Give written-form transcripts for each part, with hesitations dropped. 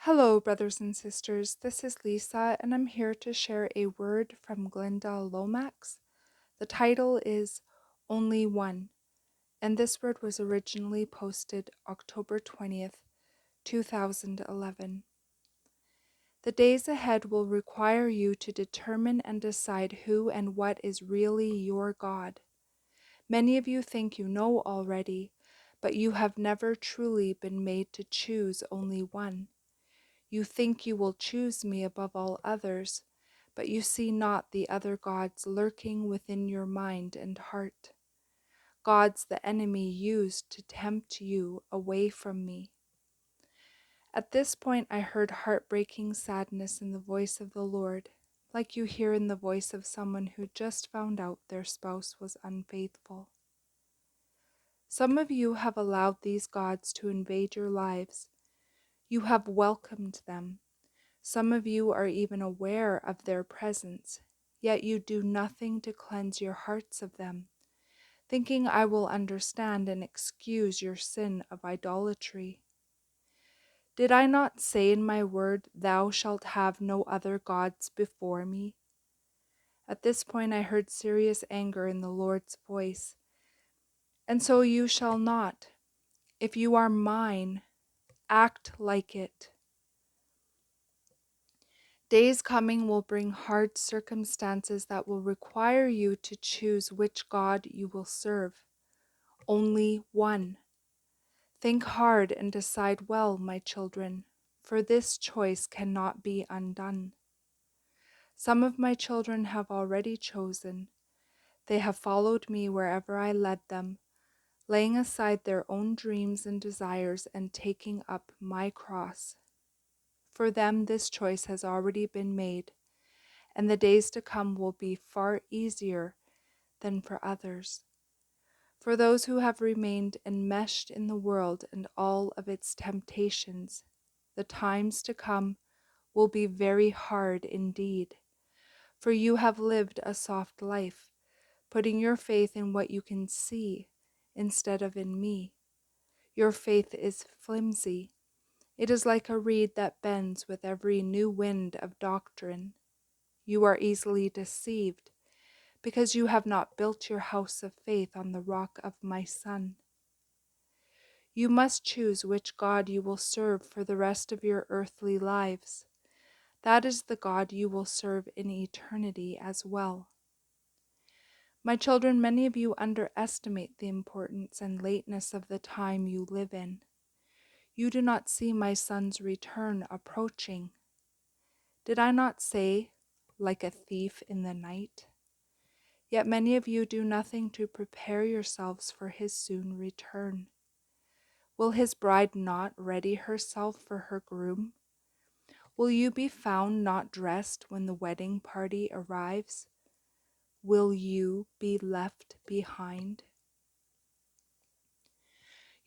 Hello, brothers and sisters. This is Lisa, and I'm here to share a word from Glynda Lomax. The title is Only One, and this word was originally posted October 20th, 2011. The days ahead will require you to determine and decide who and what is really your God. Many of you think you know already, but you have never truly been made to choose only one. You think you will choose me above all others, but you see not the other gods lurking within your mind and heart, gods the enemy used to tempt you away from me. At this point, I heard heartbreaking sadness in the voice of the Lord, like you hear in the voice of someone who just found out their spouse was unfaithful. Some of you have allowed these gods to invade your lives. You have welcomed them. Some of you are even aware of their presence, yet you do nothing to cleanse your hearts of them, thinking I will understand and excuse your sin of idolatry. Did I not say in my word, "Thou shalt have no other gods before me"? At this point I heard serious anger in the Lord's voice. And so you shall not. If you are mine, act like it. Days coming will bring hard circumstances that will require you to choose which God you will serve. Only one. Think hard and decide well, my children, for this choice cannot be undone. Some of my children have already chosen. They have followed me wherever I led them, laying aside their own dreams and desires and taking up my cross. For them, this choice has already been made, and the days to come will be far easier than for others. For those who have remained enmeshed in the world and all of its temptations, the times to come will be very hard indeed. For you have lived a soft life, putting your faith in what you can see instead of in me. Your faith is flimsy. It is like a reed that bends with every new wind of doctrine. You are easily deceived, because you have not built your house of faith on the rock of my Son. You must choose which God you will serve for the rest of your earthly lives. That is the God you will serve in eternity as well. My children, many of you underestimate the importance and lateness of the time you live in. You do not see my Son's return approaching. Did I not say, like a thief in the night? Yet many of you do nothing to prepare yourselves for his soon return. Will his bride not ready herself for her groom? Will you be found not dressed when the wedding party arrives? Will you be left behind?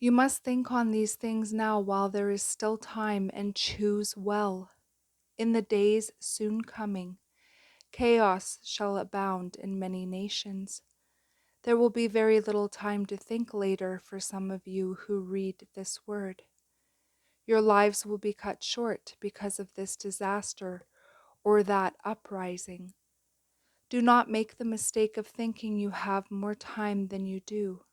You must think on these things now while there is still time, and choose well. In the days soon coming, chaos shall abound in many nations. There will be very little time to think later for some of you who read this word. Your lives will be cut short because of this disaster or that uprising. Do not make the mistake of thinking you have more time than you do.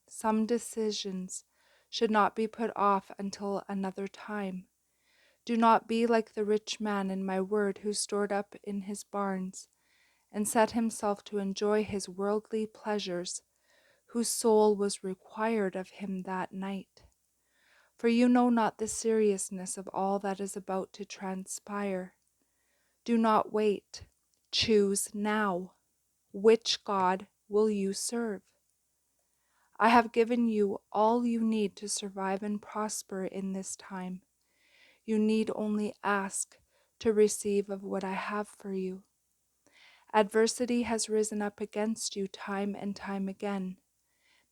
Some decisions should not be put off until another time. Do not be like the rich man in my word who stored up in his barns and set himself to enjoy his worldly pleasures, whose soul was required of him that night. For you know not the seriousness of all that is about to transpire. Do not wait. Choose now. Which God will you serve? I have given you all you need to survive and prosper in this time. You need only ask to receive of what I have for you. Adversity has risen up against you time and time again.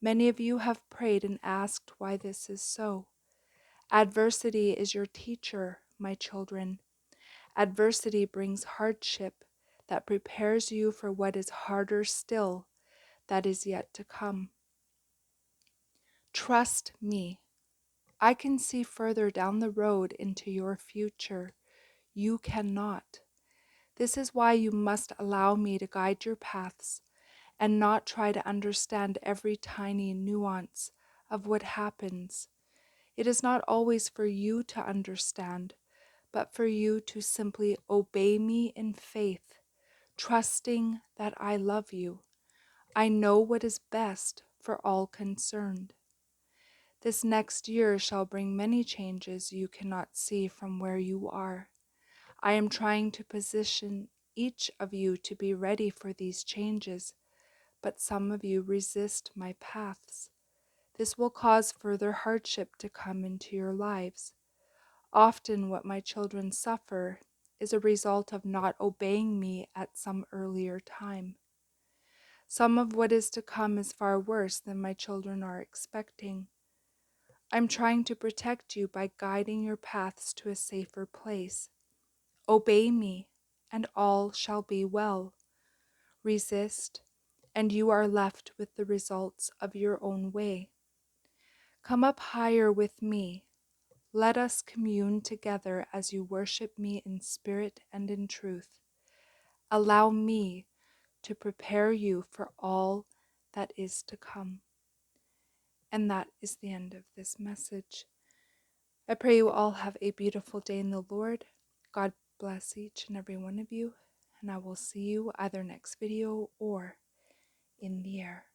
Many of you have prayed and asked why this is so. Adversity is your teacher, my children. Adversity brings hardship that prepares you for what is harder still that is yet to come. Trust me. I can see further down the road into your future. You cannot. This is why you must allow me to guide your paths and not try to understand every tiny nuance of what happens. It is not always for you to understand, but for you to simply obey me in faith, trusting that I love you. I know what is best for all concerned. This next year shall bring many changes you cannot see from where you are. I am trying to position each of you to be ready for these changes, but some of you resist my paths. This will cause further hardship to come into your lives. Often, what my children suffer is a result of not obeying me at some earlier time. Some of what is to come is far worse than my children are expecting. I'm trying to protect you by guiding your paths to a safer place. Obey me, and all shall be well. Resist, and you are left with the results of your own way. Come up higher with me. Let us commune together as you worship me in spirit and in truth. Allow me to prepare you for all that is to come. And that is the end of this message. I pray you all have a beautiful day in the Lord. God bless each and every one of you, and I will see you either next video or in the air.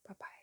Bye-bye.